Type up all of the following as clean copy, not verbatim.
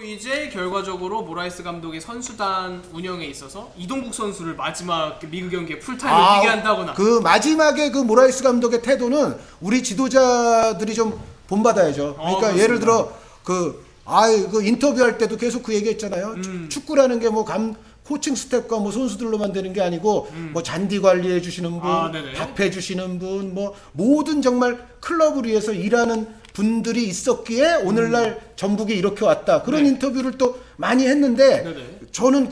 이제 결과적으로 모라이스 감독의 선수단 운영에 있어서 이동국 선수를 마지막 리그 경기에 풀타임을 뛰게 한다거나 그 마지막에 그 모라이스 감독의 태도는 우리 지도자들이 좀 본받아야죠. 그러니까 예를 들어 그 인터뷰할 때도 계속 그 얘기했잖아요. 축구라는 게 뭐 코칭 스태프가 뭐 선수들로만 되는 게 아니고 뭐 잔디 관리해 주시는 분, 밥해 주시는 분, 뭐 모든 정말 클럽을 위해서 일하는 분들이 있었기에 오늘날 전북이 이렇게 왔다. 그런 인터뷰를 또 많이 했는데 저는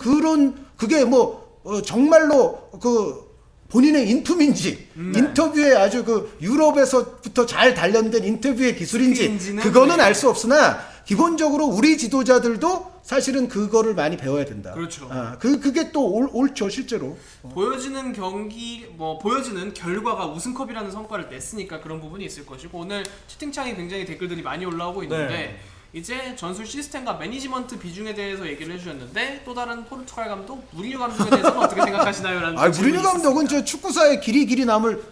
그게 뭐 정말로 그 본인의 인품인지 인터뷰에 아주 그 유럽에서부터 잘 단련된 인터뷰의 기술인지 그거는 알 수 없으나 기본적으로 우리 지도자들도 사실은 그거를 많이 배워야 된다. 그렇죠. 그게 또 옳죠 실제로. 보여지는 경기 보여지는 결과가 우승컵이라는 성과를 냈으니까 그런 부분이 있을 것이고 오늘 채팅창에 굉장히 댓글들이 많이 올라오고 있는데 이제 전술 시스템과 매니지먼트 비중에 대해서 얘기를 해주셨는데 또 다른 포르투갈 감독 무리뉴 감독에 대해서는 어떻게 생각하시나요? 라는 무리뉴 감독은 저 축구사의 길이 남을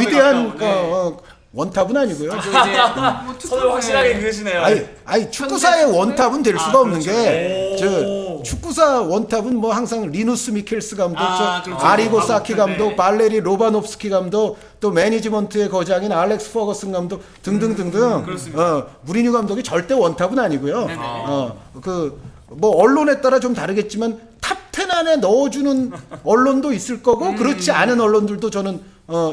위대한 원탑은 아니고요. 서로 확실하게 그러시네요. 축구사의 원탑은 될 수가 없는 게 축구사 원탑은 뭐 항상 리누스 미켈스 감독, 아리고 사키 감독, 발레리 로바노프스키 감독, 또 매니지먼트의 거장인 알렉스 퍼거슨 감독 등등등등. 무리뉴 감독이 절대 원탑은 아니고요. 뭐 언론에 따라 좀 다르겠지만 탑 10 안에 넣어주는 언론도 있을 거고 그렇지 않은 언론들도 저는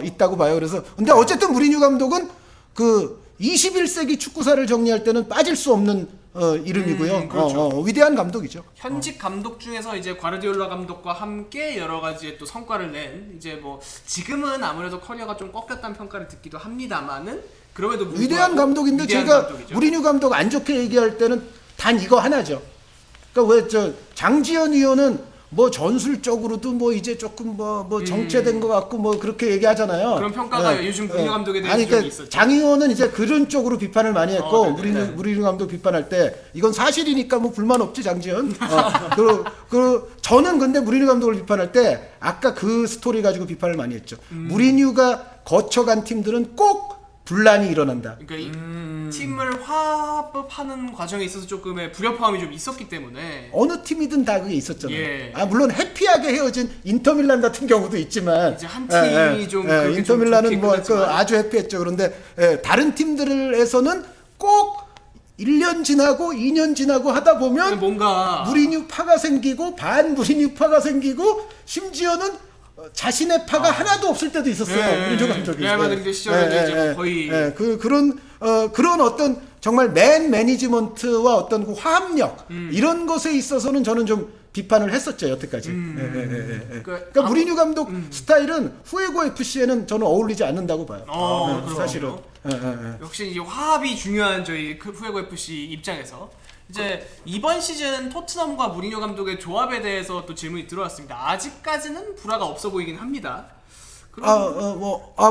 있다고 봐요. 그래서 근데 어쨌든 무리뉴 감독은 그 21세기 축구사를 정리할 때는 빠질 수 없는 이름이고요. 그렇죠. 위대한 감독이죠. 현직 감독 중에서 이제 과르디올라 감독과 함께 여러 가지의 또 성과를 낸 이제 뭐 지금은 아무래도 커리어가 좀 꺾였다는 평가를 듣기도 합니다만은 그럼에도 불구하고 위대한 감독인데 제가 감독이죠. 무리뉴 감독 안 좋게 얘기할 때는 단 이거 하나죠. 그러니까 왜 장지현 위원은 뭐 전술적으로도 뭐 이제 조금 뭐 정체된 것 같고 뭐 그렇게 얘기하잖아요. 그런 평가가 요즘 무리뉴 감독에 대해서 좀 그러니까 있었죠. 장 의원은 이제 그런 쪽으로 비판을 많이 했고 무리뉴 감독 비판할 때 이건 사실이니까 뭐 불만 없지 장지현. 저는 근데 무리뉴 감독을 비판할 때 아까 그 스토리 가지고 비판을 많이 했죠. 무리뉴가 거쳐간 팀들은 꼭 분란이 일어난다. 그러니까 이 팀을 화합하는 과정에 있어서 조금의 불협화음이 좀 있었기 때문에 어느 팀이든 다 그게 있었잖아요. 예. 물론 해피하게 헤어진 인터밀란 같은 경우도 있지만 이제 한 팀이 좀 그렇게 인터밀란은 좀 뭐 좋게 아주 해피했죠. 그런데 다른 팀들에서는 꼭 1년 지나고 2년 지나고 하다 보면 뭔가 무리뉴 파가 생기고 반 무리뉴 파가 생기고 심지어는 자신의 파가 하나도 없을 때도 있었어요. 무리뉴 감독이. 레알 마드리드 시절에 이제 거의 그런 어떤 정말 매니지먼트와 어떤 그 화합력 이런 것에 있어서는 저는 좀 비판을 했었죠 여태까지. 그러니까 무리뉴 감독 스타일은 후에고 FC에는 저는 어울리지 않는다고 봐요. 사실은. 역시 이 화합이 중요한 저희 후에고 FC 입장에서 이제 이번 시즌 토트넘과 무리뉴 감독의 조합에 대해서 또 질문이 들어왔습니다. 아직까지는 불화가 없어 보이긴 합니다.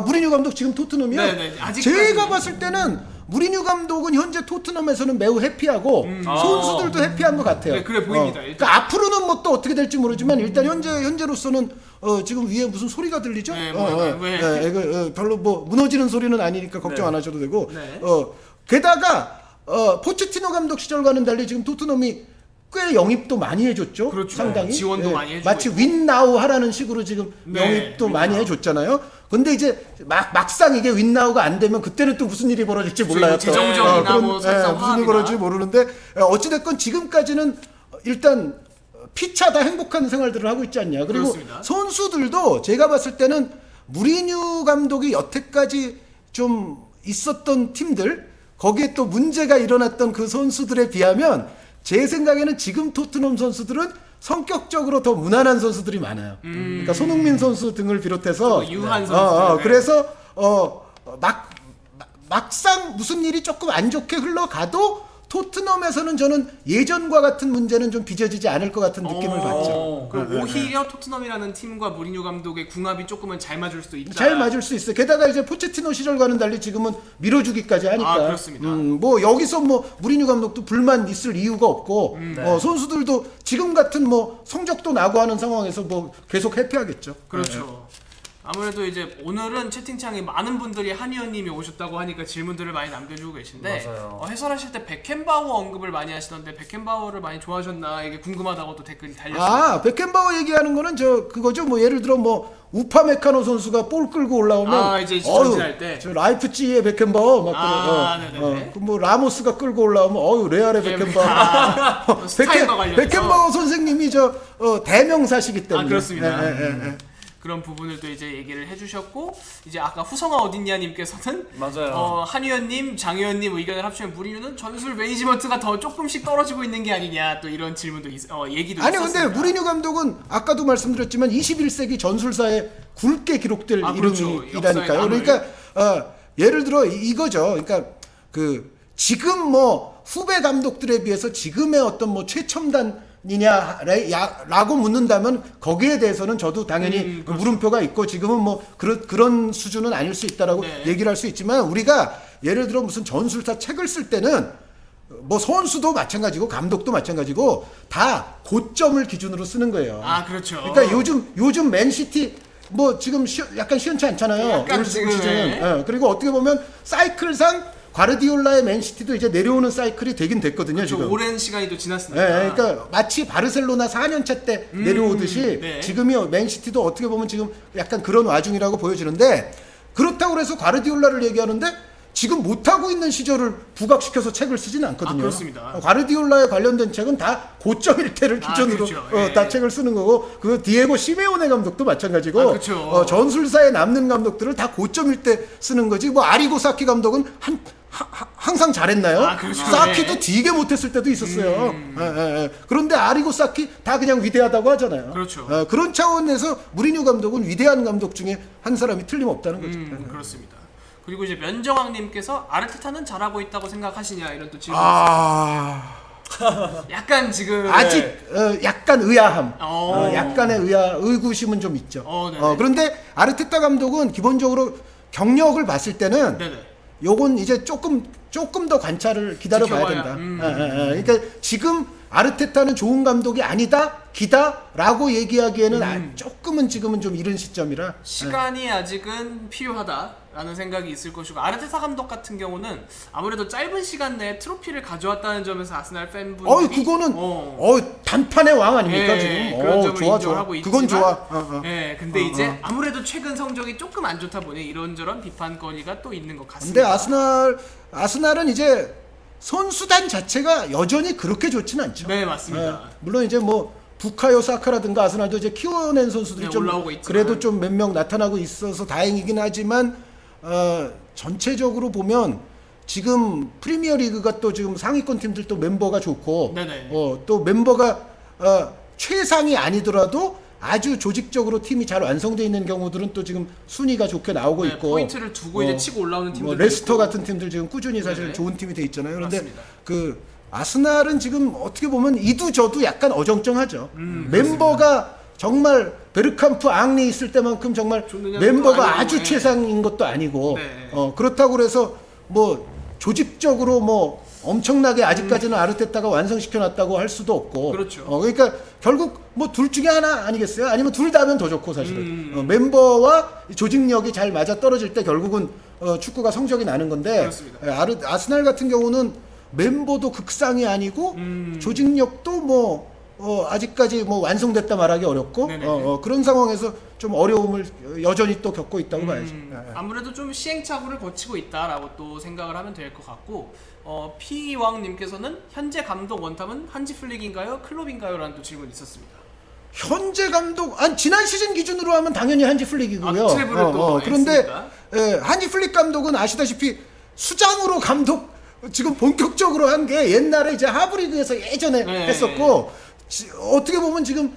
무리뉴 감독 지금 토트넘이요? 네네, 제가 봤을 때는 무리뉴 감독은 현재 토트넘에서는 매우 해피하고 선수들도 해피한 것 같아요. 네, 그래 보입니다. 그러니까 앞으로는 뭐 또 어떻게 될지 모르지만 일단 현재로서는 지금 위에 무슨 소리가 들리죠? 별로 뭐 무너지는 소리는 아니니까 걱정 안 하셔도 되고. 게다가 포체티노 감독 시절과는 달리 지금 토트넘이 꽤 영입도 많이 해줬죠. 그렇죠. 상당히 지원도 많이 해주고 마치 윈나우 하라는 식으로 지금 영입도 많이 해줬잖아요. 근데 이제 막상 이게 윈나우가 안 되면 그때는 또 무슨 일이 벌어질지 몰라요. 재정적이나 무슨 일이 벌어질지 모르는데 어찌됐건 지금까지는 일단 피차 다 행복한 생활들을 하고 있지 않냐. 그리고 그렇습니다. 선수들도 제가 봤을 때는 무리뉴 감독이 여태까지 좀 있었던 팀들 거기에 또 문제가 일어났던 그 선수들에 비하면 제 생각에는 지금 토트넘 선수들은 성격적으로 더 무난한 선수들이 많아요. 그러니까 손흥민 선수 등을 비롯해서 유한 선수. 그래서 막상 무슨 일이 조금 안 좋게 흘러가도 토트넘에서는 저는 예전과 같은 문제는 좀 빚어지지 않을 것 같은 느낌을 받죠. 그럼 오히려 토트넘이라는 팀과 무리뉴 감독의 궁합이 조금은 잘 맞을 수도 있다. 잘 맞을 수 있어요. 게다가 이제 포체티노 시절과는 달리 지금은 밀어주기까지 하니까. 그렇습니다. 뭐 여기서 뭐 무리뉴 감독도 불만 있을 이유가 없고 선수들도 지금 같은 뭐 성적도 나고 하는 상황에서 뭐 계속 해피하겠죠. 그렇죠. 아무래도 이제 오늘은 채팅창에 많은 분들이 한의원님이 오셨다고 하니까 질문들을 많이 남겨주고 계신데 맞아요. 해설하실 때 베켄바우어 언급을 많이 하시던데 베켄바우어를 많이 좋아하셨나 이게 궁금하다고 또 댓글이 달렸어요. 아, 베켄바워 얘기하는 거는 그거죠. 뭐 예를 들어 뭐 우파메카노 선수가 볼 끌고 올라오면 이제 전진할 때. 저 라이프치히의 베켄바워 막 네네네. 뭐 라모스가 끌고 올라오면 레알의 베켄바워. 스타일과 관련해서. 베켄바워 선생님이 대명사시기 때문에. 그렇습니다. 예. 그런 부분을 또 이제 얘기를 해주셨고 이제 아까 후성아 어딨냐님께서는 맞아요. 한의원님, 장의원님 의견을 합치면 무리뉴는 전술 매니지먼트가 더 조금씩 떨어지고 있는 게 아니냐 또 이런 질문도 얘기도 아니 있었습니다. 근데 무리뉴 감독은 아까도 말씀드렸지만 21세기 전술사에 굵게 기록될 그렇죠. 이름이라니까요. 역사의 그러니까 예를 들어 이거죠. 그러니까 지금 뭐 후배 감독들에 비해서 지금의 어떤 뭐 최첨단이냐라고 묻는다면 거기에 대해서는 저도 당연히 그렇죠. 물음표가 있고 지금은 뭐 그런 수준은 아닐 수 있다라고 네. 얘기를 할 수 있지만 우리가 예를 들어 무슨 전술사 책을 쓸 때는 뭐 선수도 마찬가지고 감독도 마찬가지고 다 고점을 기준으로 쓰는 거예요. 그렇죠. 그러니까 요즘 맨시티 뭐 지금 약간 시원치 않잖아요. 약간 올 지금, 시즌은. 예. 그리고 어떻게 보면 사이클상 과르디올라의 맨시티도 이제 내려오는 사이클이 되긴 됐거든요. 그렇죠. 지금. 오랜 시간이 또 지났으니까. 예, 그러니까 마치 바르셀로나 4년차 때 내려오듯이 네. 지금이 맨시티도 어떻게 보면 지금 약간 그런 와중이라고 보여지는데 그렇다고 해서 과르디올라를 얘기하는데 지금 못하고 있는 시절을 부각시켜서 책을 쓰지는 않거든요. 그렇습니다. 과르디올라에 관련된 책은 다 고점일 때를 기준으로 그렇죠. 예. 다 책을 쓰는 거고 그 디에고 시메오네 감독도 마찬가지고 그렇죠. 전술사에 남는 감독들을 다 고점일 때 쓰는 거지 뭐 아리고 사키 감독은 항상 잘했나요? 그렇죠. 사키도 네. 되게 못했을 때도 있었어요. 예. 그런데 아리고 사키 다 그냥 위대하다고 하잖아요. 그렇죠. 그런 차원에서 무리뉴 감독은 위대한 감독 중에 한 사람이 틀림없다는 거죠. 그렇습니다. 그리고 이제 면정왕님께서 아르테타는 잘하고 있다고 생각하시냐 이런 또 질문. 약간 지금 아직 약간 의아함, 어. 약간의 의구심은 좀 있죠. 네네. 그런데 아르테타 감독은 기본적으로 경력을 봤을 때는 네네. 요건 이제 조금 더 관찰을 기다려봐야 지켜봐야. 된다. 그러니까 지금 아르테타는 좋은 감독이 기다라고 얘기하기에는 조금은 지금은 좀 이른 시점이라 시간이 아직은 필요하다라는 생각이 있을 것이고 아르테타 감독 같은 경우는 아무래도 짧은 시간 내에 트로피를 가져왔다는 점에서 아스날 팬분들이 그거는 단판의 왕 아닙니까? 예, 지금 그런 점을 좋아. 인정하고 그건 있지만, 좋아. 예, 근데 이제 아무래도 최근 성적이 조금 안 좋다 보니 이런저런 비판거리가 또 있는 것 근데 같습니다. 아스날은 이제 선수단 자체가 여전히 그렇게 좋지는 않죠. 네, 맞습니다. 물론 이제 뭐 부카요 사카라든가 아스날도 이제 키워낸 선수들이 네, 좀 올라오고 있지만. 그래도 좀 몇 명 나타나고 있어서 다행이긴 하지만 전체적으로 보면 지금 프리미어리그가 또 지금 상위권 팀들 또 멤버가 좋고 네네. 또 멤버가 최상이 아니더라도 아주 조직적으로 팀이 잘 완성되어 있는 경우들은 또 지금 순위가 좋게 나오고 네, 있고 포인트를 두고 이제 치고 올라오는 팀들 레스터 같은 팀들 지금 꾸준히 사실 네네. 좋은 팀이 돼 있잖아요. 그런데 맞습니다. 아스날은 지금 어떻게 보면 이두저두 약간 어정쩡하죠. 그렇습니다. 멤버가 정말 베르캄프 앙리 있을 때만큼 정말 좋느냐는 멤버가 또 아니고, 아주 예. 최상인 것도 아니고 네. 그렇다고 그래서 뭐 조직적으로 뭐 엄청나게 아직까지는 아르테타가 완성시켜 놨다고 할 수도 없고 그렇죠. 그러니까 결국 뭐 둘 중에 하나 아니겠어요? 아니면 둘 다면 더 좋고 사실은 멤버와 조직력이 잘 맞아 떨어질 때 결국은 축구가 성적이 나는 건데 그렇습니다. 아스날 같은 경우는 멤버도 극상이 아니고 조직력도 뭐 아직까지 뭐 완성됐다 말하기 어렵고 네네네. 그런 상황에서 좀 어려움을 여전히 또 겪고 있다고 봐야죠. 아무래도 좀 시행착오를 거치고 있다라고 또 생각을 하면 될 것 같고 피왕님께서는 현재 감독 원탑은 한지 플릭인가요? 클롭인가요? 라는 또 질문이 있었습니다. 현재 감독 지난 시즌 기준으로 하면 당연히 한지 플릭이고요. 트래블을 또 그런데 했으니까. 한지 플릭 감독은 아시다시피 수장으로 감독 지금 본격적으로 한 게 옛날에 이제 하브리그에서 예전에 네. 했었고 어떻게 보면 지금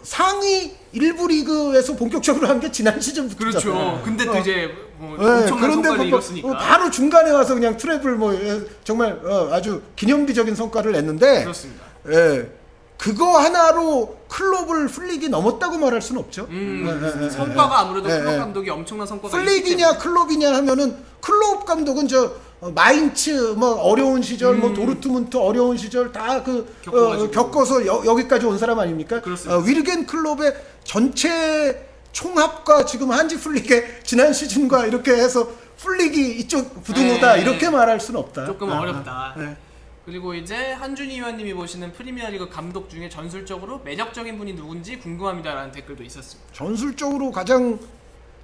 상위 일부 리그에서 본격적으로 한 게 지난 시즌부터 그렇죠. 근데 또 이제 뭐 네, 엄청난 그런데 성과를 뭐 이뤘으니까. 바로 중간에 와서 그냥 트래블 정말 아주 기념비적인 성과를 냈는데 그렇습니다. 그거 하나로 클럽을 플릭이 넘었다고 말할 수는 없죠. 성과가 아무래도 예, 클럽 예. 감독이 엄청난 성과가 있기 플릭이냐 때문에. 클럽이냐 하면은 클럽 감독은 마인츠 뭐 어려운 시절 뭐 도르트문트 어려운 시절 다 겪어가지고. 겪어서 여기까지 온 사람 아닙니까? 그렇습니다. 위르겐 클럽의 전체 총합과 지금 한지 플릭의 지난 시즌과 이렇게 해서 플릭이 이쪽 부등호다 네. 이렇게 말할 수는 없다. 조금 어렵다. 네. 그리고 이제 한준희 의원님이 보시는 프리미어리그 감독 중에 전술적으로 매력적인 분이 누군지 궁금합니다라는 댓글도 있었습니다.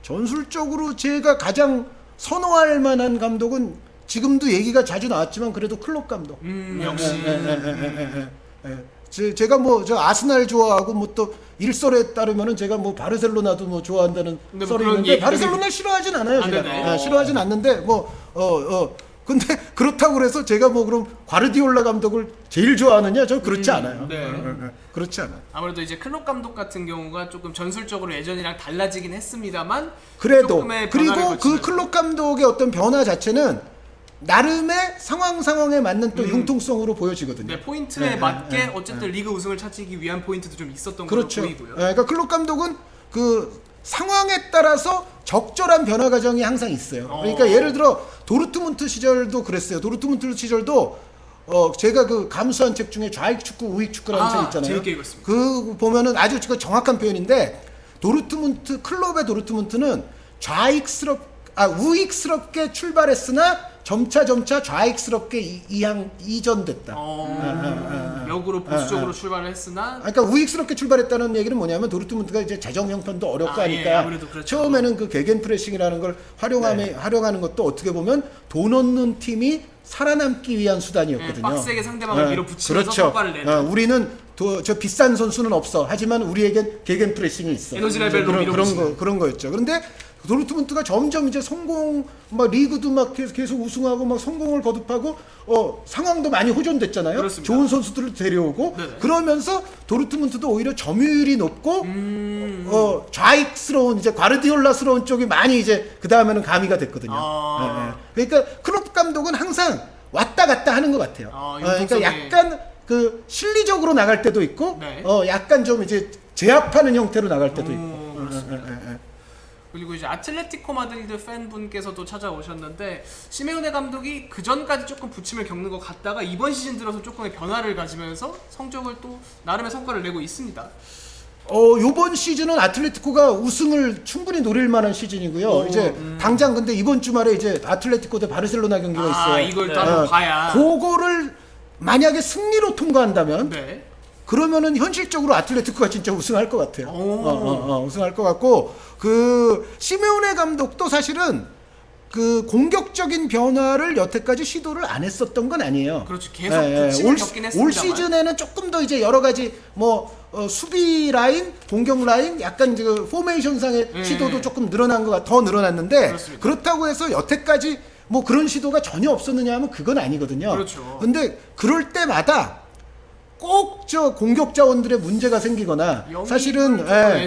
전술적으로 제가 가장 선호할 만한 감독은 지금도 얘기가 자주 나왔지만 그래도 클롭 감독. 역시. 제가 뭐 저 아스날 좋아하고 뭐 또 일설에 따르면은 제가 뭐 바르셀로나도 뭐 좋아한다는 근데 뭐 썰이 그런 있는데 얘기- 바르셀로나 싫어하진 않아요. 제가 네네. 싫어하진 않는데 근데 그렇다고 그래서 제가 뭐 그럼 과르디올라 감독을 제일 좋아하느냐? 저 그렇지 않아요. 네. 그렇지 않아요. 아무래도 이제 클롭 감독 같은 경우가 조금 전술적으로 예전이랑 달라지긴 했습니다만 그래도 조금의 변화를 그리고 그 거치면서- 클럽 감독의 어떤 변화 자체는 나름의 상황에 맞는 또 융통성으로 보여지거든요. 네, 포인트에 맞게 어쨌든 리그 우승을 차지하기 위한 포인트도 좀 있었던 그렇죠. 걸로 보이고요. 그러니까 클럽 감독은 그 상황에 따라서 적절한 변화 과정이 항상 있어요. 그러니까 예를 들어 도르트문트 시절도 그랬어요. 도르트문트 시절도 제가 그 감수한 책 중에 좌익 축구, 우익 축구라는 책 있잖아요. 재밌게 읽었습니다. 그 보면은 아주 정확한 표현인데 클럽의 도르트문트는 우익스럽게 출발했으나 점차 좌익스럽게 이전됐다. 역으로 보수적으로 출발을 했으나 그러니까 우익스럽게 출발했다는 얘기는 뭐냐면 도르트문트가 이제 재정 형편도 어렵고 예, 하니까 아무래도 그렇죠. 처음에는 그 개겐 프레싱이라는 걸 활용하는 것도 어떻게 보면 돈 얻는 팀이 살아남기 위한 수단이었거든요. 빡세게 상대방을 밀어붙이면서 그렇죠. 성과를 내는. 우리는 저 비싼 선수는 없어. 하지만 우리에겐 개겐 프레싱이 있어. 에너지 레벨로 밀어붙이는. 그런 거였죠. 그런데 도르트문트가 점점 이제 막 리그도 막 계속 우승하고 막 성공을 거듭하고 상황도 많이 호전됐잖아요. 그렇습니다. 좋은 선수들을 데려오고 네네. 그러면서 도르트문트도 오히려 점유율이 높고 좌익스러운 이제 과르디올라스러운 쪽이 많이 이제 그 다음에는 가미가 됐거든요. 그러니까 클롭 감독은 항상 왔다 갔다 하는 것 같아요. 그러니까 약간 그 실리적으로 나갈 때도 있고 네. 약간 좀 이제 제압하는 형태로 나갈 때도 있고. 그렇습니다. 그리고 이제 아틀레티코 마드리드 팬분께서도 찾아오셨는데 시메오네 감독이 그 전까지 조금 부침을 겪는 것 같다가 이번 시즌 들어서 조금의 변화를 가지면서 성적을 또 나름의 성과를 내고 있습니다. 요번 시즌은 아틀레티코가 우승을 충분히 노릴 만한 시즌이고요. 이제 당장 근데 이번 주말에 이제 아틀레티코 대 바르셀로나 경기가 있어요. 이걸 또 한번 봐야. 그거를 만약에 승리로 통과한다면 네. 그러면은 현실적으로 아틀레티코가 진짜 우승할 것 같아요. 우승할 것 같고 그 시메오네 감독도 사실은 그 공격적인 변화를 여태까지 시도를 안 했었던 건 아니에요. 그렇죠. 계속 부침을 겪긴 했습니다만. 올 시즌에는 조금 더 이제 여러 가지 수비 라인, 공격 라인, 약간 그 포메이션상의 시도도 조금 더 늘어났는데 그렇습니다. 그렇다고 해서 여태까지 뭐 그런 시도가 전혀 없었느냐 하면 그건 아니거든요. 그렇죠. 근데 그럴 때마다 꼭 저 공격 자원들의 문제가 생기거나 사실은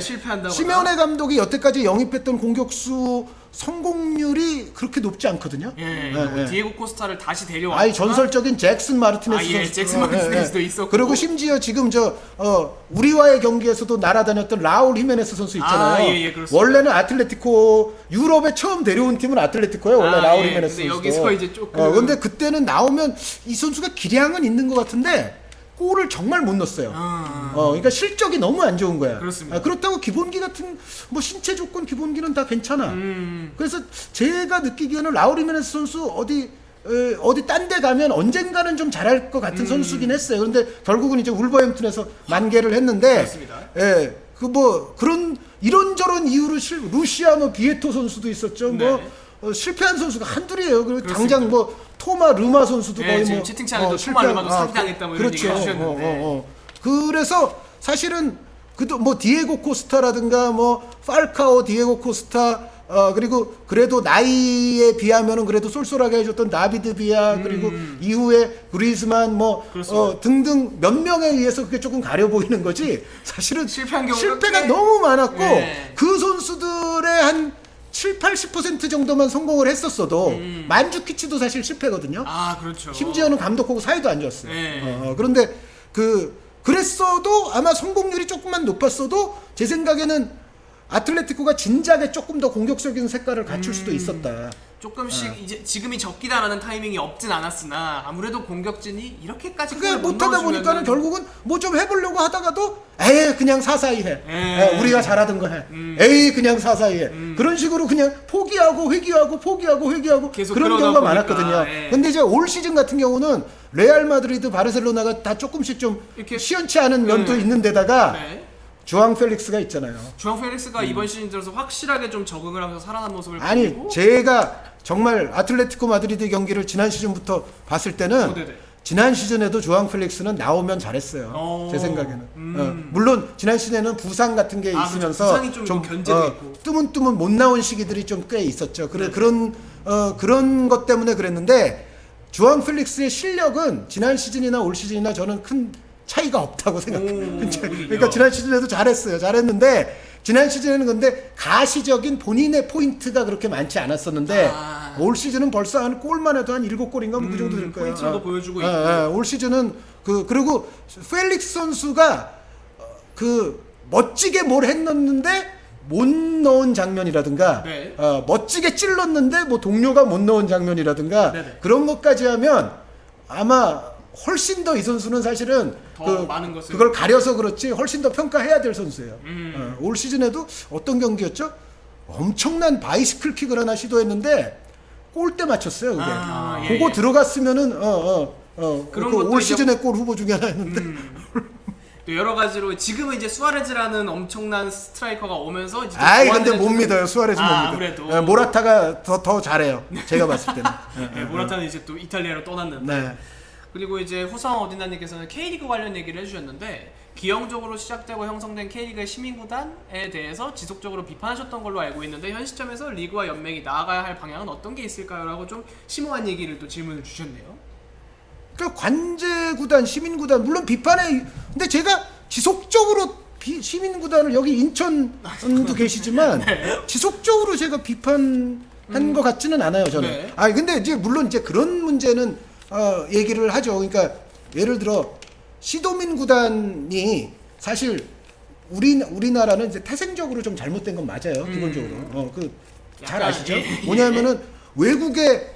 실패한다거나 시메오네 감독이 여태까지 영입했던 공격수 성공률이 그렇게 높지 않거든요. 디에고 코스타를 다시 데려왔지만 전설적인 잭슨 마르티네스 선수. 잭슨 마르티네스도 있었고 그리고 심지어 지금 우리와의 경기에서도 날아다녔던 라울 히메네스 선수 있잖아요. 그렇습니다. 원래는 아틀레티코 유럽에 처음 데려온 팀은 아틀레티코예요. 원래 라울 히메네스 근데 선수. 여기서 이제 조금 근데 그때는 나오면 이 선수가 기량은 있는 것 같은데 골을 정말 못 넣었어요. 그러니까 실적이 너무 안 좋은 거야. 그렇습니다. 그렇다고 기본기 같은 뭐 신체 조건 기본기는 다 괜찮아. 그래서 제가 느끼기에는 라울 히메네스 선수 어디 딴 데 가면 언젠가는 좀 잘할 것 같은 선수긴 했어요. 그런데 결국은 이제 울버햄튼에서 만개를 했는데, 그렇습니다. 그런 이런저런 이유로 루시아노 비에토 선수도 있었죠. 네. 실패한 선수가 한둘이에요. 그리고 그렇습니다. 당장 토마 르마 선수도 거의 지금 채팅창에도 토마 르마도 사기당했다 뭐 이런 얘기 해주셨는데. 그래서 사실은 뭐 디에고 코스타라든가 뭐 팔카오 디에고 코스타 그래도 나이에 비하면은 그래도 쏠쏠하게 해줬던 다비드 비아 그리고 이후에 그리즈만 등등 몇 명에 의해서 그게 조금 가려 보이는 거지 사실은 실패가 너무 많았고 그 선수들의 한 70-80% 정도만 성공을 했었어도 만주키치도 사실 실패거든요. 그렇죠. 심지어는 감독하고 사이도 안 좋았어요. 그런데 그랬어도 아마 성공률이 조금만 높았어도 제 생각에는 아틀레티코가 진작에 조금 더 공격적인 색깔을 갖출 수도 있었다. 조금씩 이제 지금이 적기다라는 타이밍이 없진 않았으나 아무래도 공격진이 이렇게까지 그게 골을 못 못하다 넣어주면은- 보니까는 결국은 뭐 좀 해보려고 하다가도 에이 그냥 사사히 해. 우리가 잘하던 거 해. 에이 그냥 사사히 해. 그런 식으로 그냥 포기하고 회귀하고 포기하고 회귀하고 계속 그런 그러다 경우가 보니까, 많았거든요. 예. 근데 이제 올 시즌 같은 경우는 레알 마드리드, 바르셀로나가 다 조금씩 좀 이렇게- 시원치 않은 면도 있는 데다가 네. 주앙 펠릭스가 있잖아요. 주앙 펠릭스가 이번 시즌 들어서 확실하게 좀 적응을 하면서 살아난 모습을 아니 보이고 제가 정말 아틀레티코 마드리드 경기를 지난 시즌부터 봤을 때는 네네. 지난 시즌에도 조앙 펠릭스는 나오면 잘했어요. 제 생각에는. 물론 지난 시즌에는 부상 같은 게 그렇죠. 있으면서 부상이 좀 견제도 있고. 뜨문뜨문 못 나온 시기들이 좀 꽤 있었죠. 그런 것 때문에 그랬는데 주앙 펠릭스의 실력은 지난 시즌이나 올 시즌이나 저는 큰 차이가 없다고 생각해요. 그러니까 지난 시즌에도 잘했는데 지난 시즌에는 근데 가시적인 본인의 포인트가 그렇게 많지 않았었는데 올 시즌은 벌써 한 골만 해도 한 7골인가 뭐 그 정도 될 거예요. 포인트도 보여주고 있고. 올 시즌은 그리고 펠릭스 선수가 그 멋지게 뭘 했었는데 못 넣은 장면이라든가 네. 멋지게 찔렀는데 뭐 동료가 못 넣은 장면이라든가 네네. 그런 것까지 하면 아마 훨씬 더 이 선수는 사실은 더 많은 것을- 그걸 가려서 그렇지 훨씬 더 평가해야 될 선수예요. 올 시즌에도 어떤 경기였죠? 엄청난 바이시클 킥을 하나 시도했는데 골대 맞췄어요. 그게. 그거 예. 들어갔으면은 그런 그 것도 올 이제- 시즌의 골 후보 중에 하나였는데 또 여러 가지로 지금은 이제 수아레즈라는 엄청난 스트라이커가 오면서 이제 좀 아이 보완을 근데 못 해주는- 믿어요. 수아레즈 못 믿어요. 아무래도. 예, 모라타가 더 잘해요. 제가 봤을 때는. 네, 모라타는 이제 또 이탈리아로 떠났는데 네. 그리고 이제 후성 어디나님께서는 K리그 관련 얘기를 해주셨는데 기형적으로 시작되고 형성된 K리그의 시민구단에 대해서 지속적으로 비판하셨던 걸로 알고 있는데 현 시점에서 리그와 연맹이 나아가야 할 방향은 어떤 게 있을까요? 라고 좀 심오한 얘기를 또 질문을 주셨네요. 그러니까 관제구단, 시민구단 물론 비판에 근데 제가 지속적으로 시민구단을 여기 인천도 계시지만 지속적으로 제가 비판한 것 같지는 않아요 저는. 네. 근데 이제 물론 이제 그런 문제는 얘기를 하죠. 그러니까 예를 들어 시도민 구단이 사실 우리나라는 이제 태생적으로 좀 잘못된 건 맞아요. 기본적으로. 잘 약간, 아시죠? 예. 뭐냐면은 외국의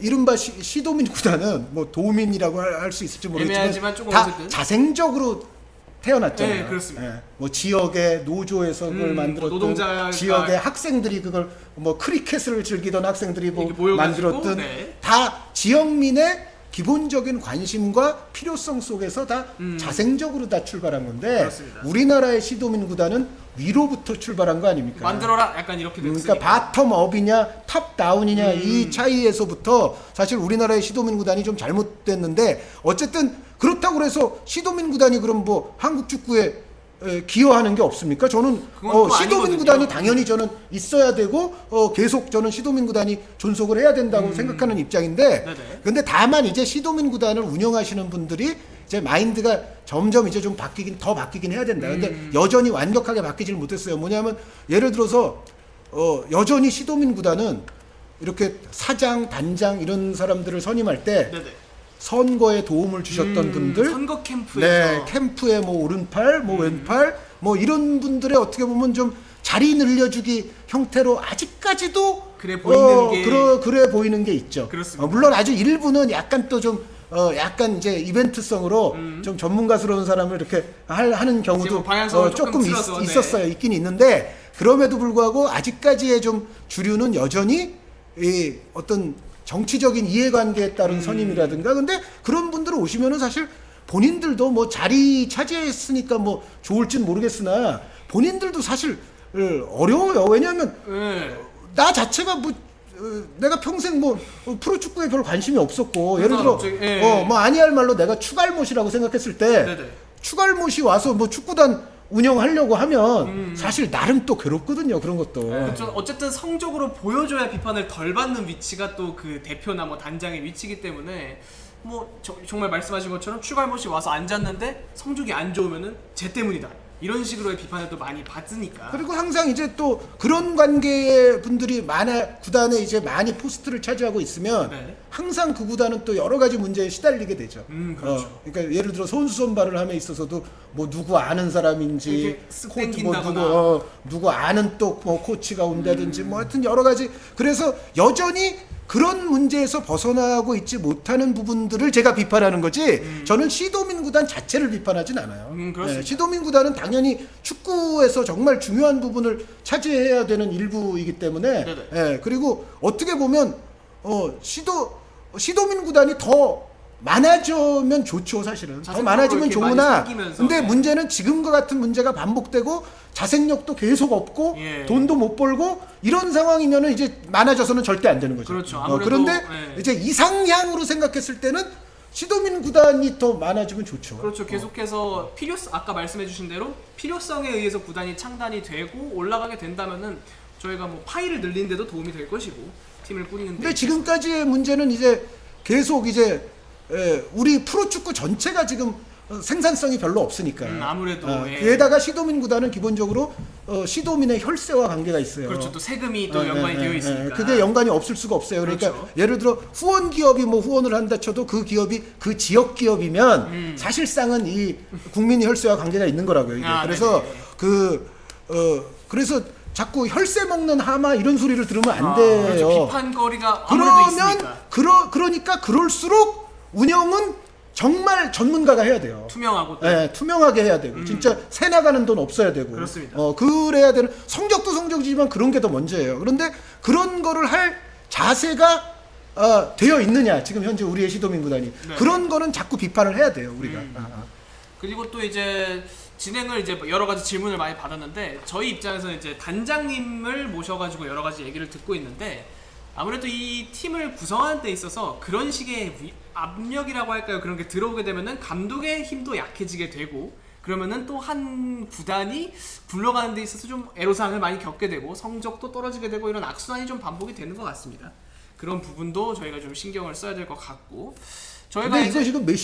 이른바 시도민 구단은 뭐 도민이라고 할 수 있을지 모르겠지만 애매하지만 조금 다 어쨌든. 자생적으로 태어났잖아요. 네, 그렇습니다. 뭐 지역의 노조에서 그걸 만들었던 노동자가- 지역의 학생들이 그걸 뭐 크리켓을 즐기던 학생들이 뭐 이렇게 모여가지고, 만들었던 네. 다 지역민의 기본적인 관심과 필요성 속에서 다 자생적으로 다 출발한 건데 그렇습니다. 우리나라의 시도민 구단은 위로부터 출발한 거 아닙니까? 만들어라 약간 이렇게 됐으니까. 그러니까 바텀업이냐 탑다운이냐 이 차이에서부터 사실 우리나라의 시도민 구단이 좀 잘못됐는데 어쨌든 그렇다고 해서 시도민 구단이 그럼 뭐 한국 축구에 기여하는 게 없습니까? 저는 그건 또 시도민 아니거든요. 구단이 당연히 저는 있어야 되고 계속 저는 시도민 구단이 존속을 해야 된다고 생각하는 입장인데 네네. 근데 다만 이제 시도민 구단을 운영하시는 분들이 이제 마인드가 점점 이제 좀 더 바뀌긴 해야 된다. 근데 여전히 완벽하게 바뀌질 못했어요. 뭐냐면 예를 들어서 여전히 시도민 구단은 이렇게 사장, 단장 이런 사람들을 선임할 때 네네. 선거에 도움을 주셨던 분들, 선거 캠프에서 네, 캠프에 뭐 오른팔, 뭐 왼팔, 뭐 이런 분들의 어떻게 보면 좀 자리 늘려주기 형태로 아직까지도 그래 보이는 게- 그래 보이는 게 있죠. 그렇습니다. 물론 아주 일부는 약간 또 좀 약간 이제 이벤트성으로 좀 전문가스러운 사람을 이렇게 하는 경우도 지금 방향성을 조금 조금 틀어서, 네. 있었어요. 있긴 있는데 그럼에도 불구하고 아직까지의 좀 주류는 여전히 이 어떤 정치적인 이해관계에 따른 선임이라든가 근데 그런 분들 오시면은 사실 본인들도 뭐 자리 차지했으니까 뭐 좋을진 모르겠으나 본인들도 사실 어려워요. 왜냐하면 네. 나 자체가 뭐 내가 평생 뭐 프로축구에 별 관심이 없었고 예를 들어 갑자기, 예. 뭐 아니할 말로 내가 추갈못이라고 생각했을 때 네네. 추갈못이 와서 뭐 축구단 운영하려고 하면 사실 나름 또 괴롭거든요. 그런 것도. 그렇죠. 어쨌든 성적으로 보여줘야 비판을 덜 받는 위치가 또 그 대표나 뭐 단장의 위치이기 때문에 정말 말씀하신 것처럼 추갈못이 와서 앉았는데 성적이 안 좋으면은 쟤 때문이다. 이런 식으로의 비판을 또 많이 받으니까. 그리고 항상 이제 또 그런 관계의 분들이 구단에 이제 많이 포스트를 차지하고 있으면 네. 항상 그 구단은 또 여러 가지 문제에 시달리게 되죠. 그렇죠. 그러니까 예를 들어 선수 선발을 함에 있어서도 뭐 누구 아는 사람인지 이렇게 쓱 뭐 땡긴다거나. 누구 아는 또 뭐 코치가 온다든지 뭐 하여튼 여러 가지. 그래서 여전히 그런 문제에서 벗어나고 있지 못하는 부분들을 제가 비판하는 거지 저는 시도민 구단 자체를 비판하진 않아요. 그렇습니다. 시도민 구단은 당연히 축구에서 정말 중요한 부분을 차지해야 되는 일부이기 때문에 네네. 그리고 어떻게 보면 시도민 구단이 더 많아지면 좋죠. 사실은 더 자생력으로 많아지면 이렇게 많이 좋으나 생기면서, 근데 네. 문제는 지금과 같은 문제가 반복되고 자생력도 계속 없고 예. 돈도 못 벌고 이런 상황이면은 이제 많아져서는 절대 안 되는 거죠. 그렇죠. 아무래도, 그런데 예. 이제 이상향으로 생각했을 때는 시도민 구단이 더 많아지면 좋죠. 그렇죠. 계속해서 아까 말씀해주신 대로 필요성에 의해서 구단이 창단이 되고 올라가게 된다면은 저희가 뭐 파이를 늘리는데도 도움이 될 것이고 팀을 꾸리는데. 근데 지금까지의 문제는 이제 계속 이제 우리 프로축구 전체가 지금 생산성이 별로 없으니까. 아무래도 예. 게다가 시도민 구단은 기본적으로 시도민의 혈세와 관계가 있어요. 그렇죠. 또 세금이 또 연관이 되어 있으니까. 그게 연관이 없을 수가 없어요. 그러니까 그렇죠. 예를 들어 후원 기업이 뭐 후원을 한다 쳐도 그 기업이 그 지역 기업이면 사실상은 이 국민의 혈세와 관계가 있는 거라고요. 이게. 그래서 네네. 그래서 자꾸 혈세 먹는 하마 이런 소리를 들으면 안 돼요. 그렇죠. 비판거리가 아무래도 있으니까. 그러니까 그럴수록 운영은 정말 전문가가 해야 돼요. 투명하고 또. 네, 투명하게 해야 되고 진짜 새 나가는 돈 없어야 되고. 그렇습니다. 그래야 되는 성적도 성적이지만 그런 게 더 먼저예요. 그런데 그런 거를 할 자세가 되어 있느냐 지금 현재 우리의 시도민 구단이 네. 그런 거는 자꾸 비판을 해야 돼요 우리가. 그리고 또 이제 진행을 이제 여러 가지 질문을 많이 받았는데 저희 입장에서는 이제 단장님을 모셔가지고 여러 가지 얘기를 듣고 있는데 아무래도 이 팀을 구성하는 데 있어서 그런 식의 압력이라고 할까요? 그런 게 들어오게 되면은 감독의 힘도 약해지게 되고 그러면은 또 한 구단이 굴러가는 데 있어서 좀 애로사항을 많이 겪게 되고 성적도 떨어지게 되고 이런 악순환이 좀 반복이 되는 것 같습니다. 그런 부분도 저희가 좀 신경을 써야 될 것 같고 저희가 근데 이거 이제 지금 몇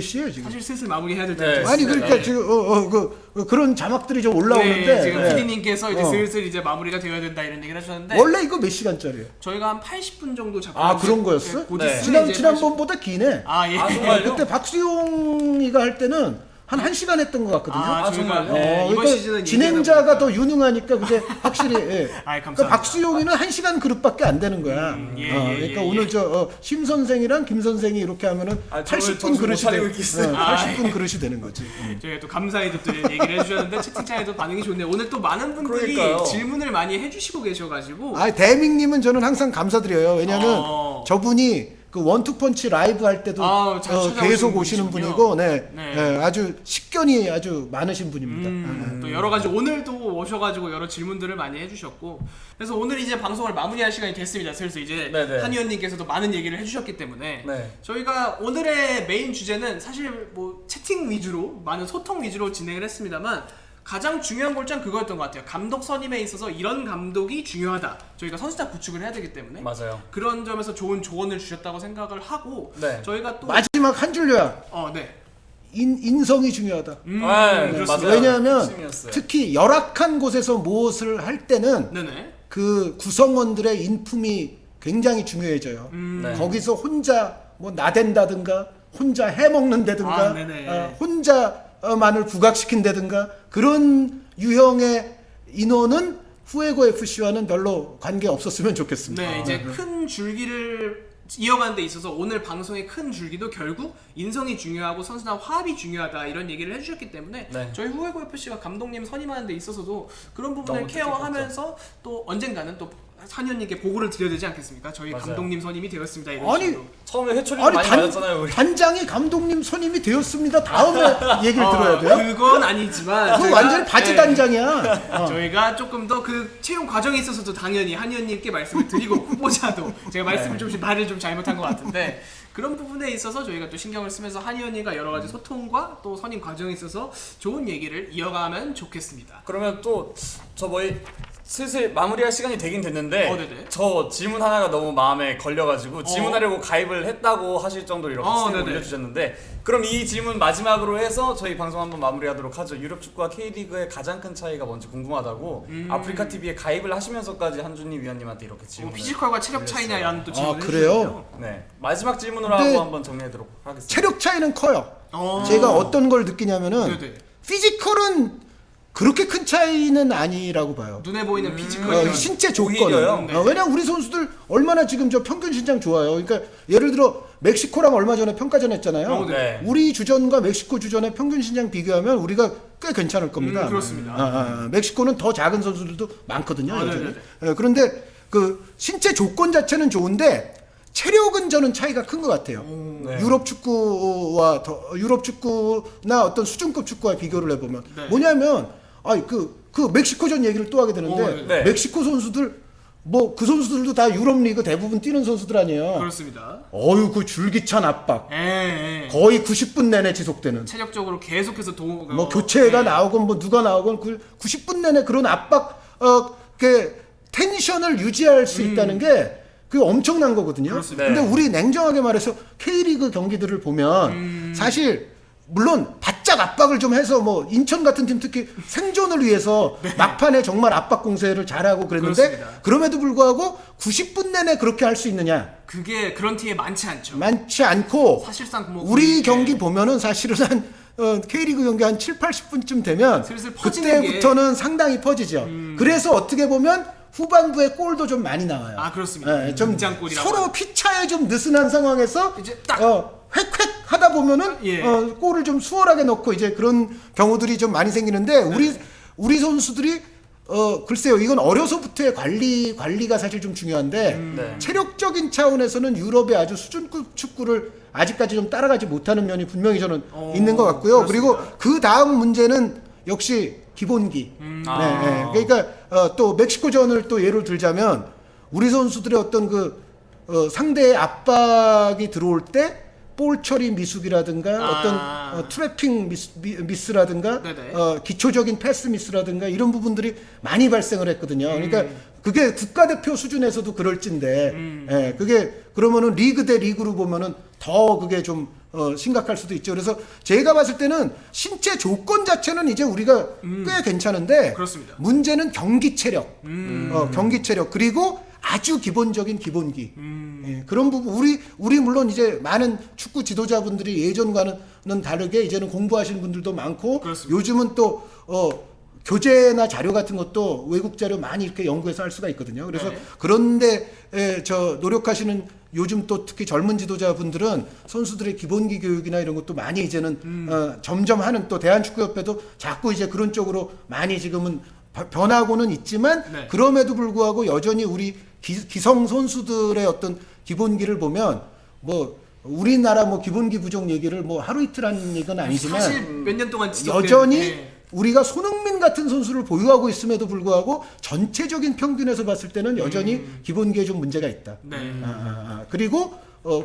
시예요 지금? 사실 슬슬 마무리해야 될 네. 때가 아니 됐습니다. 그러니까 네. 지금 그런 자막들이 좀 올라오는데 네, 지금 네. PD님께서 이제 슬슬 이제 마무리가 되어야 된다 이런 얘기를 하셨는데 원래 이거 몇 시간짜리예요? 저희가 한 80분 정도 잡고 그런 거였어? 곧 네. 있으면 이제 지난번보다 기네. 예. 정말요? 그때 박수용이가 할 때는 한 1시간 했던 것 같거든요. 저희가 정말요? 이번 그러니까 시즌은 진행자가 더 유능하니까 그게 확실히 감사합니다. 그러니까 박수용이는 1시간 그룹밖에 안 되는 거야. 그러니까 오늘 심 선생이랑 김 선생이 이렇게 하면은 저를 80분 정신 그릇이 못 차리고 있겠어요. 80분 그릇이 되는 거지. 저희가 또 감사히도 또 이런 얘기를 해주셨는데 채팅창에도 반응이 좋네요. 오늘 또 많은 분들이 그러니까요. 질문을 많이 해주시고 계셔가지고 대밍님은 저는 항상 감사드려요. 왜냐하면 저분이 그 원투펀치 라이브 할 때도 잘 찾아오시는 계속 오시는 분이시군요. 분이고, 네. 아주 식견이 아주 많으신 분입니다. 또 여러 가지 오늘도 오셔가지고 여러 질문들을 많이 해주셨고 그래서 오늘 이제 방송을 마무리할 시간이 됐습니다. 슬슬 이제 네네. 한 의원님께서도 많은 얘기를 해주셨기 때문에 네. 저희가 오늘의 메인 주제는 사실 뭐 채팅 위주로 많은 소통 위주로 진행을 했습니다만 가장 중요한 골자는 그거였던 것 같아요. 감독 선임에 있어서 이런 감독이 중요하다. 저희가 선수단 구축을 해야 되기 때문에 맞아요. 그런 점에서 좋은 조언을 주셨다고 생각을 하고 네. 저희가 또 마지막 한 줄요약. 네. 인성이 중요하다. 그렇습니다. 왜냐하면 핵심이었어요. 특히 열악한 곳에서 무엇을 할 때는 네네. 그 구성원들의 인품이 굉장히 중요해져요. 네. 거기서 혼자 뭐 나댄다든가 혼자 해먹는다든가 네네. 혼자만을 부각시킨다든가 그런 유형의 인원은 후에고 FC와는 별로 관계 없었으면 좋겠습니다. 네, 이제 큰 줄기를 이어가는 데 있어서 오늘 방송의 큰 줄기도 결국 인성이 중요하고 선수단 화합이 중요하다 이런 얘기를 해주셨기 때문에 네. 저희 후에고 FC가 감독님 선임하는 데 있어서도 그런 부분을 너무 케어하면서 또 언젠가는 또 한의원님께 보고를 드려야 되지 않겠습니까? 저희 맞아요. 감독님 선임이 되었습니다. 이런 아니, 식으로. 처음에 회초리를 많이 맞았잖아요 우리. 단장이 감독님 선임이 되었습니다. 다음에 얘기를 들어야 돼요? 그건 아니지만 그거 저희가- 완전히 바지 네. 단장이야. 저희가 조금 더 그 채용 과정에 있어서도 당연히 한의원님께 말씀을 드리고 후보자도 제가 말씀을 좀 말을 좀 잘못한 것 같은데 그런 부분에 있어서 저희가 또 신경을 쓰면서 한의원님과 여러 가지 소통과 또 선임 과정에 있어서 좋은 얘기를 이어가면 좋겠습니다. 그러면 또 저 슬슬 마무리할 시간이 되긴 됐는데 네네. 저 질문 하나가 너무 마음에 걸려가지고 질문하려고 가입을 했다고 하실 정도로 이렇게 스텝 네네. 올려주셨는데 그럼 이 질문 마지막으로 해서 저희 방송 한번 마무리하도록 하죠. 유럽 축구와 K리그의 가장 큰 차이가 뭔지 궁금하다고 아프리카 TV에 가입을 하시면서까지 한준희 위원님한테 이렇게 질문을 피지컬과 체력 차이냐라는 또 질문을 그래요? 해주셨네요. 네 마지막 질문으로 근데 하고 한번 정리하도록 하겠습니다. 체력 차이는 커요. 제가 어떤 걸 느끼냐면은 네네. 피지컬은 그렇게 큰 차이는 아니라고 봐요. 눈에 보이는 피지컬 신체 조건은. 오히려요? 네. 왜냐면 우리 선수들 얼마나 지금 저 평균 신장 좋아요. 그러니까 예를 들어 멕시코랑 얼마 전에 평가전 했잖아요. 네. 우리 주전과 멕시코 주전의 평균 신장 비교하면 우리가 꽤 괜찮을 겁니다. 그렇습니다. 멕시코는 더 작은 선수들도 많거든요. 여전히. 네네네. 그런데 그 신체 조건 자체는 좋은데 체력은 저는 차이가 큰 것 같아요. 네. 유럽 축구와 유럽 축구나 어떤 수준급 축구와 비교를 해보면 네. 뭐냐면 그 멕시코전 얘기를 또 하게 되는데 네. 멕시코 선수들 뭐 그 선수들도 다 유럽 리그 대부분 뛰는 선수들 아니에요. 그렇습니다. 그 줄기찬 압박 예. 거의 90분 내내 지속되는 체력적으로 계속해서 뭐 교체가 나오건 뭐 누가 나오건 90분 내내 그런 압박 그 텐션을 유지할 수 있다는 게 그 엄청난 거거든요. 그렇습니다. 근데 네. 우리 냉정하게 말해서 K리그 경기들을 보면 사실 물론 바짝 압박을 좀 해서 뭐 인천 같은 팀 특히 생존을 위해서 막판에 정말 압박 공세를 잘하고 그랬는데 그렇습니다. 그럼에도 불구하고 90분 내내 그렇게 할 수 있느냐? 그게 그런 팀에 많지 않죠. 많지 않고 사실상 뭐 우리 거의, 경기 보면은 사실은 한 K리그 경기 한 7, 80분쯤 되면 슬슬 퍼지는 그때부터는 상당히 퍼지죠. 그래서 어떻게 보면 후반부에 골도 좀 많이 나와요. 그렇습니다. 좀 등장골이라고 서로 피차에 좀 느슨한 상황에서 이제 딱 획획 하다 보면은 예. 골을 좀 수월하게 넣고 이제 그런 경우들이 좀 많이 생기는데 우리 선수들이 글쎄요 이건 어려서부터의 관리가 사실 좀 중요한데 네. 체력적인 차원에서는 유럽의 아주 수준급 축구를 아직까지 좀 따라가지 못하는 면이 분명히 저는 있는 것 같고요. 그리고 그 다음 문제는 역시 기본기. 그러니까 또 멕시코전을 또 예를 들자면 우리 선수들의 어떤 상대의 압박이 들어올 때 볼 처리 미숙이라든가 어떤 트래핑 미스라든가 네네. 기초적인 패스 미스라든가 이런 부분들이 많이 발생을 했거든요. 그러니까 그게 국가대표 수준에서도 그럴진데 그게 그러면은 리그 대 리그로 보면은 더 그게 좀 심각할 수도 있죠. 그래서 제가 봤을 때는 신체 조건 자체는 이제 우리가 꽤 괜찮은데 그렇습니다. 문제는 경기 체력, 경기 체력 그리고 아주 기본적인 기본기 그런 부분 우리 물론 이제 많은 축구 지도자분들이 예전과는 다르게 이제는 공부하시는 분들도 많고 그렇습니다. 요즘은 또 교재나 자료 같은 것도 외국 자료 많이 이렇게 연구해서 할 수가 있거든요. 그래서 네. 그런데 노력하시는 요즘 또 특히 젊은 지도자분들은 선수들의 기본기 교육이나 이런 것도 많이 이제는 점점 하는 또 대한축구협회도 자꾸 이제 그런 쪽으로 많이 지금은 변하고는 있지만 네. 그럼에도 불구하고 여전히 우리 기성 선수들의 어떤 기본기를 보면 뭐 우리나라 뭐 기본기 부족 얘기를 뭐 하루 이틀 하는 얘기는 아니지만 사실 몇 년 동안 지속된, 여전히 우리가 손흥민 같은 선수를 보유하고 있음에도 불구하고 전체적인 평균에서 봤을 때는 여전히 기본기에 좀 문제가 있다. 네. 그리고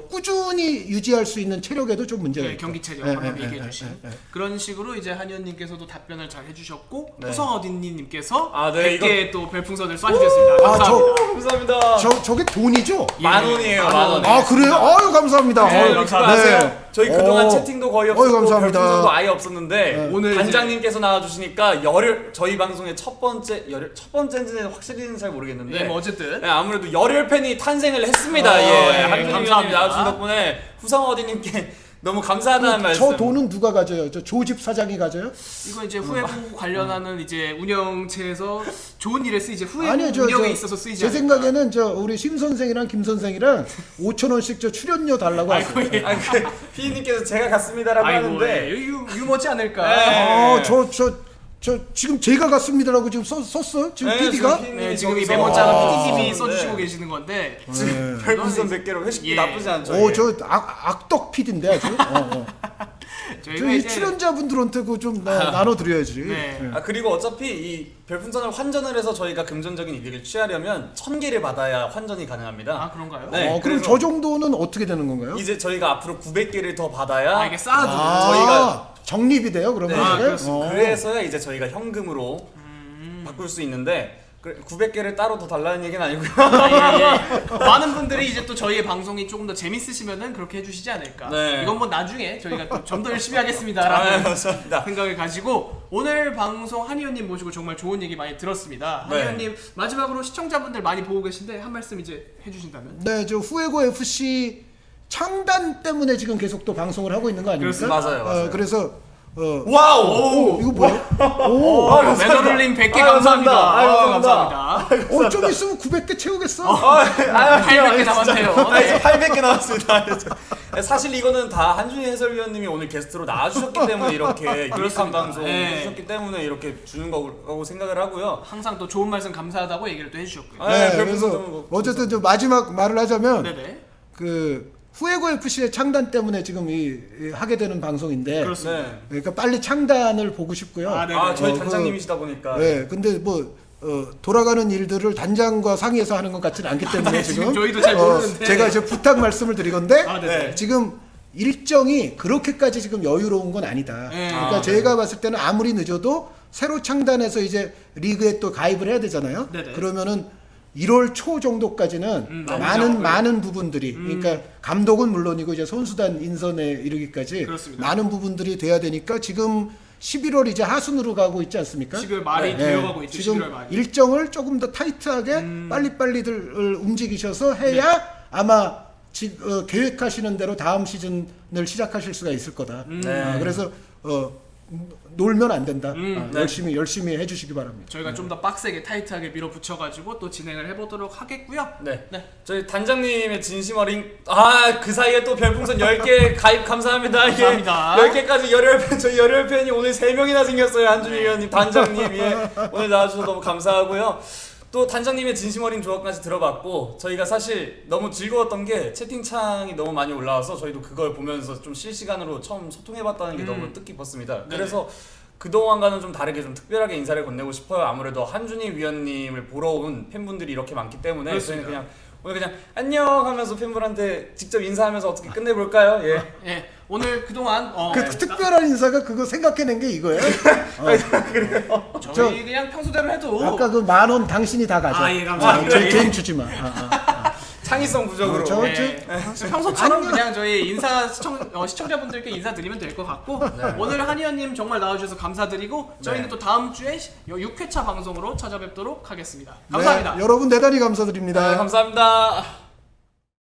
꾸준히 유지할 수 있는 체력에도 좀 문제가 있다. 경기 체력 방금 얘기해 주신 그런 식으로 이제 한의원님께서도 답변을 잘 해주셨고 네. 호성어딘님께서 네, 100개 또 별풍선을 쏴주셨습니다. 감사합니다. 감사합니다. 저게 돈이죠? 예. 10,000원이에요. 10,000원. 아 그래요? 아유 감사합니다. 네, 아유, 감사하세요. 저희 그동안 어. 채팅도 거의 없었고 감사합니다. 별풍선도 아예 없었는데 오늘 단장님께서 나와주시니까 저희 방송의 첫 번째인지는 확실히는 잘 모르겠는데 예, 뭐 어쨌든 네, 아무래도 열혈 팬이 탄생을 했습니다. 예, 한준희 감사합니다. 위원님 나와주신 덕분에 후성어디님께 너무 감사하다는 말씀. 저 돈은 누가 가져요? 저 조집 사장이 가져요? 이거 이제 후회부 관련하는 이제 운영체에서 좋은 일에 쓰이지 후회부 아니요, 운영에 있어서 쓰이지 제 않을까. 생각에는 우리 심 선생이랑 김 선생이랑 5,000원씩 저 출연료 달라고 하세요. 아이고 예. 피디님께서 제가 갔습니다라고 아이고 하는데 예. 유머지 않을까. 네. 저 지금 제가 갔습니다라고 지금 썼어? 지금 네, PD가? 지금 네, 지금 이 거기서. 메모장을 PD님이 네. 써주시고 계시는 건데 별풍선 100개로 회식비 예. 나쁘지 않죠. 저 악덕 PD인데 아주. 저희가 저희 이제 출연자분들한테 그거 좀 나눠드려야지. 네. 예. 그리고 어차피 이 별풍선을 환전을 해서 저희가 금전적인 이득을 취하려면 1,000개를 받아야 환전이 가능합니다. 그런가요? 네, 그럼 그래서 저 정도는 어떻게 되는 건가요? 이제 저희가 앞으로 900개를 더 받아야 이게 쌓아두고 저희가 적립이 돼요 그러면 네, 이게? 그렇습니다. 그래서야 이제 저희가 현금으로 바꿀 수 있는데 900개를 따로 더 달라는 얘기는 아니고요. 아, 예, 예. 많은 분들이 이제 또 저희의 방송이 조금 더 재밌으시면은 그렇게 해주시지 않을까. 네. 이건 뭐 나중에 저희가 좀 더 열심히 아, 하겠습니다라는 감사합니다. 생각을 가지고 오늘 방송 한의원님 모시고 정말 좋은 얘기 많이 들었습니다. 네. 한의원님 마지막으로 시청자분들 많이 보고 계신데 한 말씀 이제 해주신다면. 네, 저 후에고 FC 창단 때문에 지금 계속 또 방송을 하고 있는 거 아닙니까? 그렇습니다. 맞아요. 그래서 와우! 이거 뭐야? 매너를님 100개 아, 감사합니다. 감사합니다. 감사합니다. 좀 있으면 900개 채우겠어. 800개 남았네요. 이제 800개 나왔습니다. 사실 이거는 다 한준희 해설위원님이 오늘 게스트로 나와주셨기 때문에 이렇게 유익한 그렇습니다. 방송 네. 해주셨기 때문에 이렇게 주는 거라고 생각을 하고요. 항상 또 좋은 말씀 감사하다고 얘기를 또 해주셨고요. 네, 네, 별풍선 그래서 뭐 어쨌든 저 마지막 말을 하자면 네네. 그 후에고 FC의 창단 때문에 지금 이 하게 되는 방송인데, 그렇습니다. 네. 그러니까 빨리 창단을 보고 싶고요. 아, 네네. 아, 저희 그- 단장님이시다 보니까. 네, 근데 뭐 돌아가는 일들을 단장과 상의해서 하는 것 같지는 않기 때문에 네, 지금 지금 저희도 잘 모르는데. 제가 이제 부탁 말씀을 드리건데 아, 네네. 지금 일정이 그렇게까지 지금 여유로운 건 아니다. 네. 그러니까 아, 제가 봤을 때는 아무리 늦어도 새로 창단해서 이제 리그에 또 가입을 해야 되잖아요. 네네. 그러면은 1월 초 정도까지는 남죠. 많은 부분들이 그러니까 감독은 물론이고 이제 선수단 인선에 이르기까지 그렇습니다. 많은 부분들이 돼야 되니까 지금 11월 이제 하순으로 가고 있지 않습니까? 12월 말이 네. 되어가고 있죠. 지금 11월 말. 일정을 조금 더 타이트하게 빨리빨리들 움직이셔서 해야 아마 계획하시는 대로 다음 시즌을 시작하실 수가 있을 거다. 네. 그래서 놀면 안 된다. 네. 열심히 해주시기 바랍니다. 저희가 좀 더 빡세게 타이트하게 밀어붙여가지고 또 진행을 해보도록 하겠고요. 네. 네. 저희 단장님의 진심 어린 그 사이에 또 별풍선 10개 가입 감사합니다. 감사합니다. 10개까지 열혈팬 저희 열혈팬이 오늘 3명이나 생겼어요. 한준희 위원님, 단장님 예. 오늘 나와주셔서 너무 감사하고요. 또 단장님의 진심 어린 조언까지 들어봤고 저희가 사실 너무 즐거웠던 게 채팅창이 너무 많이 올라와서 저희도 그걸 보면서 좀 실시간으로 처음 소통해봤다는 게 너무 뜻깊었습니다. 그래서 그동안과는 좀 다르게 좀 특별하게 인사를 건네고 싶어요. 아무래도 한준희 위원님을 보러 온 팬분들이 이렇게 많기 때문에 그렇습니다. 저희는 그냥 오늘 그냥 안녕 하면서 팬분한테 직접 인사하면서 어떻게 끝내볼까요? 예. 예. 오늘 그동안 그 특별한 인사가 그거 생각해낸 게 이거예요? 저희 그냥 평소대로 해도 아까 그 10,000원 당신이 다 가져. 예, 감사합니다. 제 개인 주지 마. 창의성 부족으로. 평소처럼 그냥 저희 시청자분들께 인사드리면 될 것 같고 오늘 한의원님 정말 나와주셔서 감사드리고 저희는 또 다음 주에 6회차 방송으로 찾아뵙도록 하겠습니다. 감사합니다. 네, 여러분 대단히 감사드립니다. 네, 감사합니다.